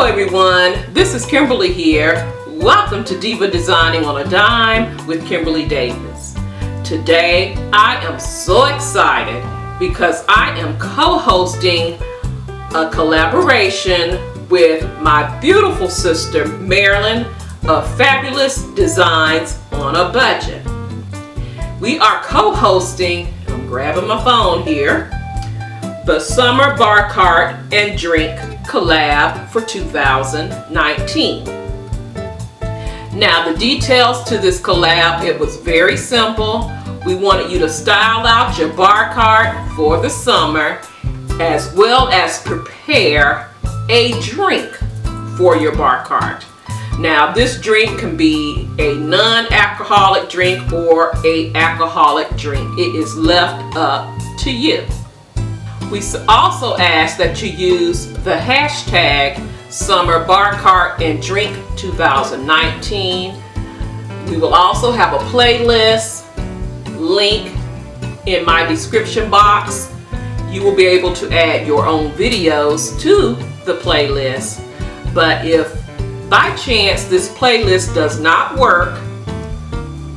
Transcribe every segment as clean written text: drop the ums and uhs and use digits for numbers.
Hello everyone, this is Kimberly here. Welcome to Diva Designing on a Dime with Kimberly Davis. Today I am so excited because I am co-hosting a collaboration with my beautiful sister Marilyn of Fabulous Designs on a Budget. We are co-hosting, I'm grabbing my phone here, the Summer Bar Cart and Drink Collab for 2019. Now the details to this collab, it was very simple. We wanted you to style out your bar cart for the summer as well as prepare a drink for your bar cart. Now this drink can be a non-alcoholic drink or an alcoholic drink. It is left up to you. We also ask that you use the hashtag Summer Bar Cart and Drink 2019. We will also have a playlist link in my description box. You will be able to add your own videos to the playlist. But if by chance this playlist does not work,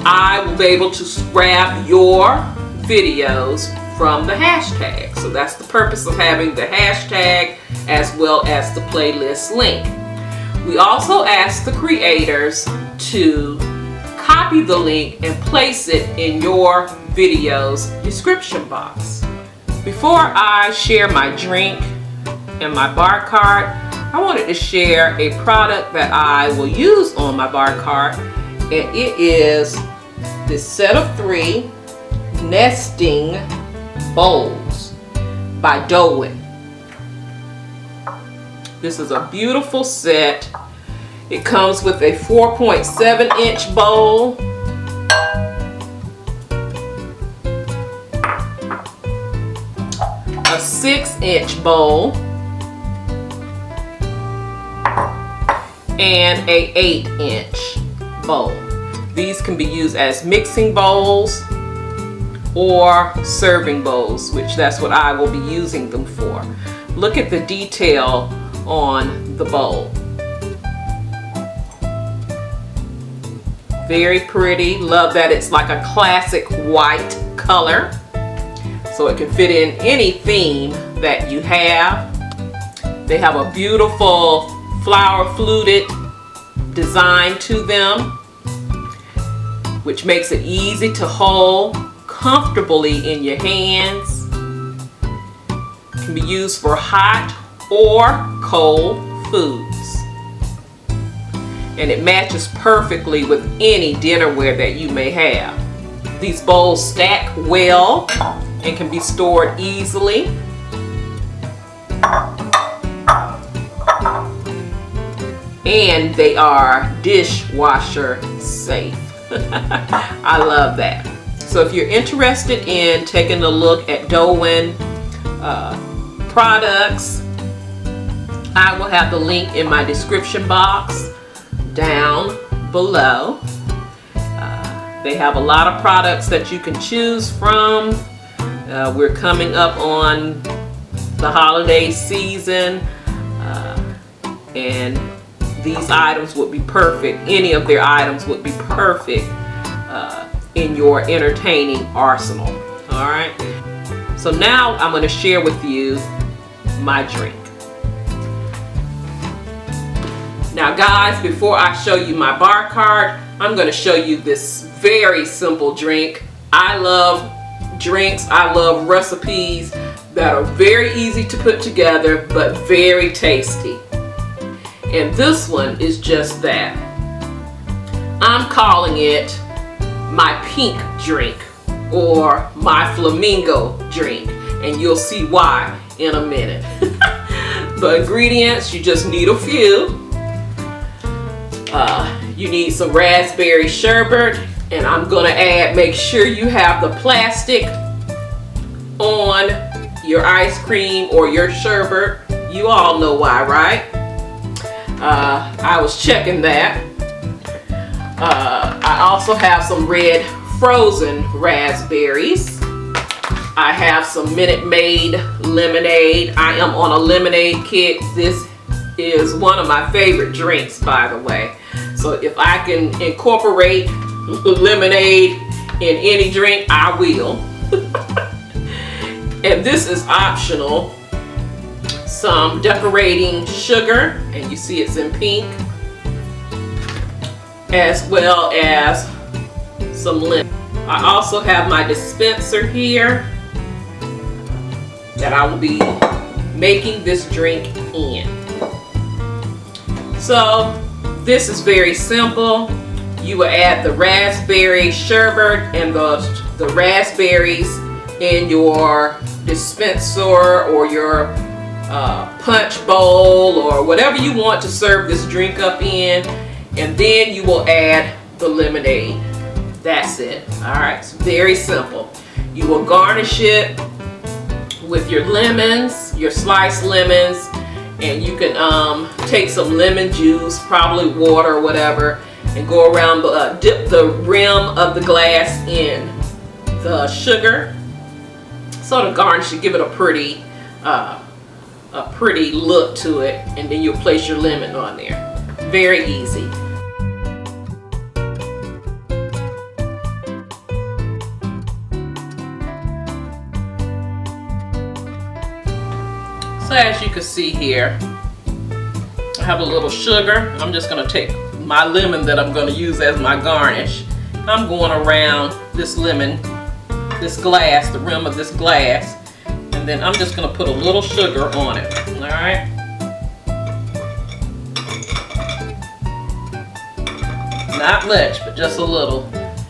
I will be able to grab your videos from the hashtag. So that's the purpose of having the hashtag as well as the playlist link. We also ask the creators to copy the link and place it in your video's description box. Before I share my drink and my bar cart, I wanted to share a product that I will use on my bar cart, and it is this set of 3 nesting bowls by Dowan. This is a beautiful set. It comes with a 4.7 inch bowl, a 6 inch bowl, and a 8 inch bowl. These can be used as mixing bowls or serving bowls, which that's what I will be using them for. Look at the detail on the bowl. Very pretty. Love that it's like a classic white color, so it can fit in any theme that you have. They have a beautiful flower fluted design to them, which makes it easy to hold comfortably in your hands. Can be used for hot or cold foods. And it matches perfectly with any dinnerware that you may have. These bowls stack well and can be stored easily. And they are dishwasher safe. I love that. So if you're interested in taking a look at Dowan products, I will have the link in my description box down below. They have a lot of products that you can choose from. We're coming up on the holiday season, and these items would be perfect. Any of their items would be perfect in your entertaining arsenal. All right. So now I'm going to share with you my drink. Now guys, before I show you my bar cart, I'm going to show you this very simple drink. I love drinks. I love recipes that are very easy to put together but very tasty. And this one is just that. I'm calling it my pink drink or my flamingo drink, and you'll see why in a minute. The ingredients, you just need a few. You need some raspberry sherbet, and I'm gonna add, make sure you have the plastic on your ice cream or your sherbet. You all know why, right? I was checking that. I also have some red frozen raspberries. I have some Minute Maid lemonade. I am on a lemonade kick. This is one of my favorite drinks, by the way. So if I can incorporate lemonade in any drink, I will. And this is optional. Some decorating sugar, and you see it's in pink, as well as some lemon. I also have my dispenser here that I will be making this drink in. So this is very simple. You will add the raspberry sherbet and the raspberries in your dispenser or your punch bowl or whatever you want to serve this drink up in, and then you will add the lemonade. That's it. Alright, it's very simple. You will garnish it with your lemons, your sliced lemons, and you can take some lemon juice, probably water or whatever, and go around, dip the rim of the glass in the sugar, sort of garnish it, give it a pretty look to it, and then you'll place your lemon on there. Very easy. So as you can see here, I have a little sugar. I'm just going to take my lemon that I'm going to use as my garnish. I'm going around this lemon, this glass, the rim of this glass, and then I'm just going to put a little sugar on it. Alright? Not much, but just a little,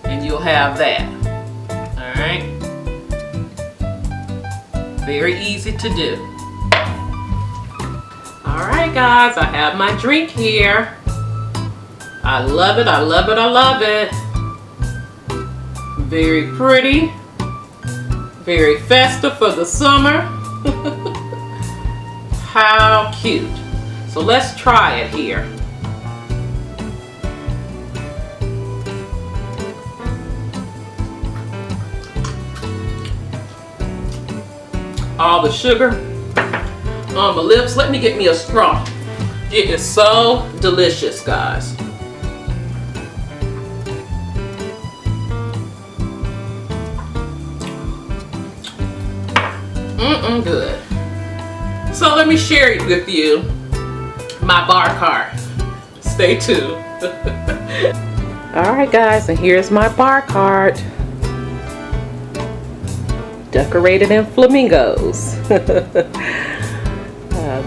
and you'll have that. Alright? Very easy to do. Alright guys, I have my drink here. I love it, I love it, I love it. Very pretty. Very festive for the summer. How cute. So let's try it here. All the sugar on my lips. Let me get me a straw. It is so delicious, guys. Good. So let me share with you my bar cart. Stay tuned. Alright guys, and here's my bar cart. Decorated in flamingos.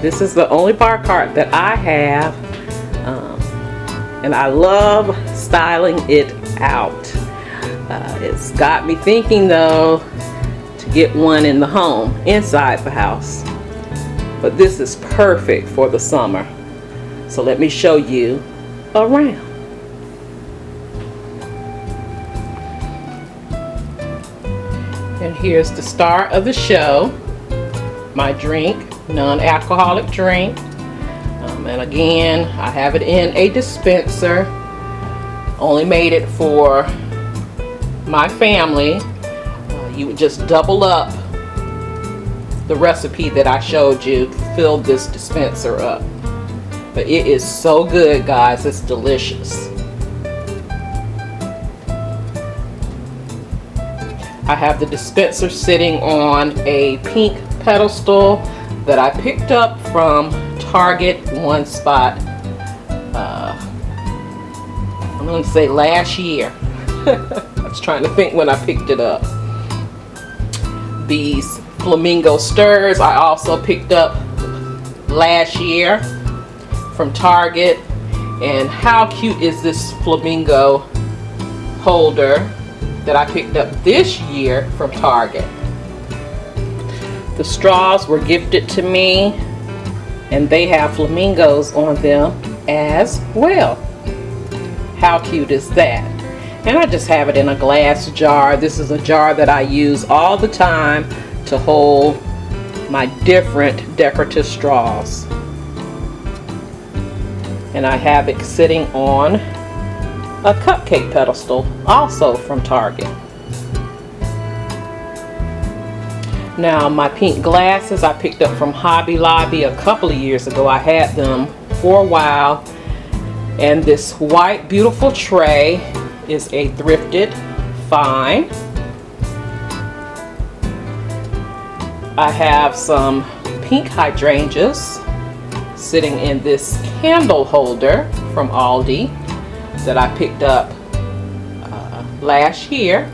This is the only bar cart that I have, and I love styling it out. It's got me thinking though to get one in the home, inside the house, but this is perfect for the summer. So let me show you around. And here's the star of the show, my drink, non-alcoholic drink. And again, I have it in a dispenser. Only made it for my family. You would just double up the recipe that I showed you to fill this dispenser up. But it is so good, guys. It's delicious. I have the dispenser sitting on a pink pedestal that I picked up from Target one spot, I'm going to say last year. I was trying to think when I picked it up. These flamingo stirs I also picked up last year from Target. And how cute is this flamingo holder that I picked up this year from Target. The straws were gifted to me, and they have flamingos on them as well. How cute is that? And I just have it in a glass jar. This is a jar that I use all the time to hold my different decorative straws. And I have it sitting on a cupcake pedestal, also from Target. Now my pink glasses I picked up from Hobby Lobby a couple of years ago. I had them for a while. And this white beautiful tray is a thrifted find. I have some pink hydrangeas sitting in this candle holder from Aldi that I picked up last year.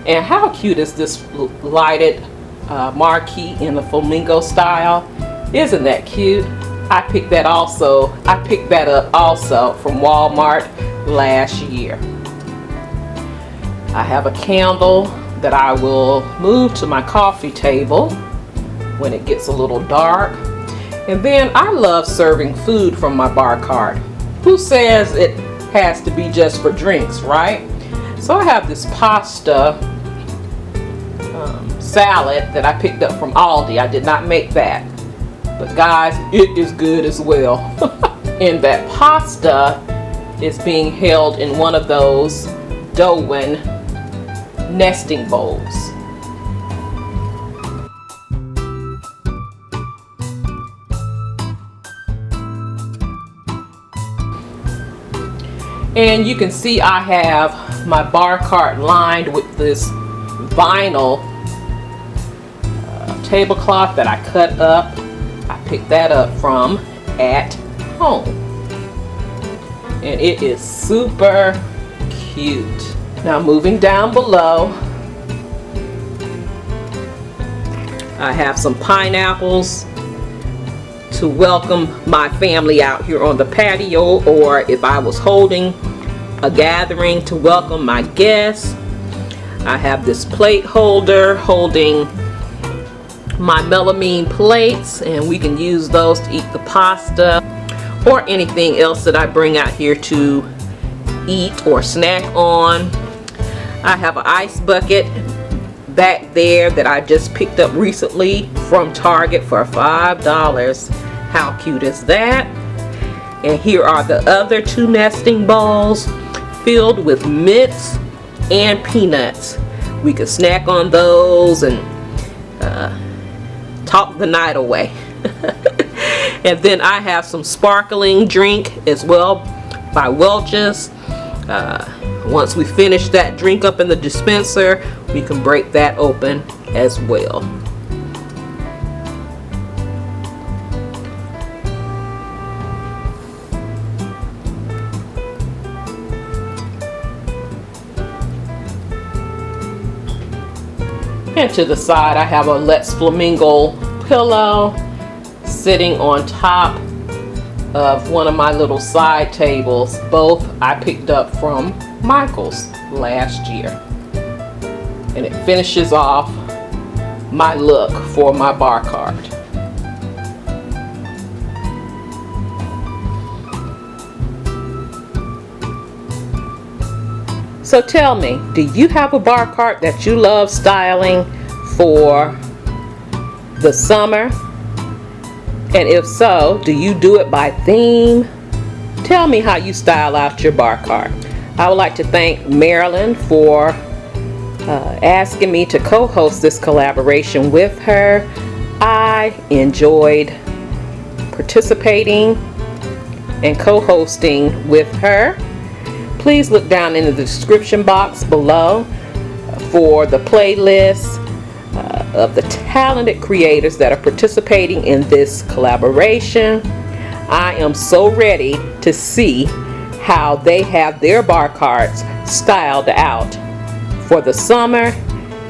And how cute is this lighted marquee in the flamingo style? Isn't that cute? I picked that up also from Walmart last year. I have a candle that I will move to my coffee table when it gets a little dark. And then I love serving food from my bar cart. Who says it has to be just for drinks, right? So I have this pasta salad that I picked up from Aldi. I did not make that, but guys, it is good as well. And that pasta is being held in one of those Dowan nesting bowls. And you can see I have my bar cart lined with this vinyl tablecloth that I cut up. I picked that up from At Home. And it is super cute. Now moving down below, I have some pineapples to welcome my family out here on the patio, or if I was holding a gathering to welcome my guests. I have this plate holder holding my melamine plates, and we can use those to eat the pasta or anything else that I bring out here to eat or snack on. I have an ice bucket back there that I just picked up recently from Target for $5. How cute is that? And here are the other two nesting bowls filled with mints and peanuts. We could snack on those and talk the night away. And then I have some sparkling drink as well by Welch's. Once we finish that drink up in the dispenser, we can break that open as well. And to the side I have a Let's Flamingo pillow sitting on top of one of my little side tables. Both I picked up from Michael's last year. And it finishes off my look for my bar cart. So tell me, do you have a bar cart that you love styling for the summer? And if so, do you do it by theme? Tell me how you style out your bar cart. I would like to thank Marilyn for asking me to co-host this collaboration with her. I enjoyed participating and co-hosting with her. Please look down in the description box below for the playlist of the talented creators that are participating in this collaboration. I am so ready to see how they have their bar carts styled out for the summer,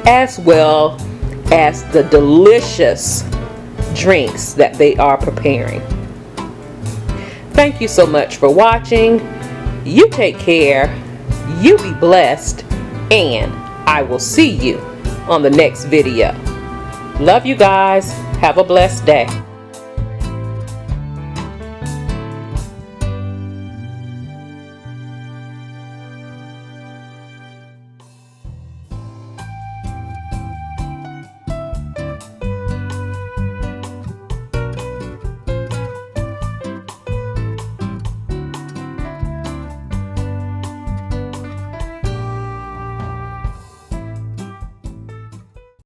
as well as the delicious drinks that they are preparing. Thank you so much for watching. You take care, you be blessed, and I will see you on the next video. Love you guys. Have a blessed day.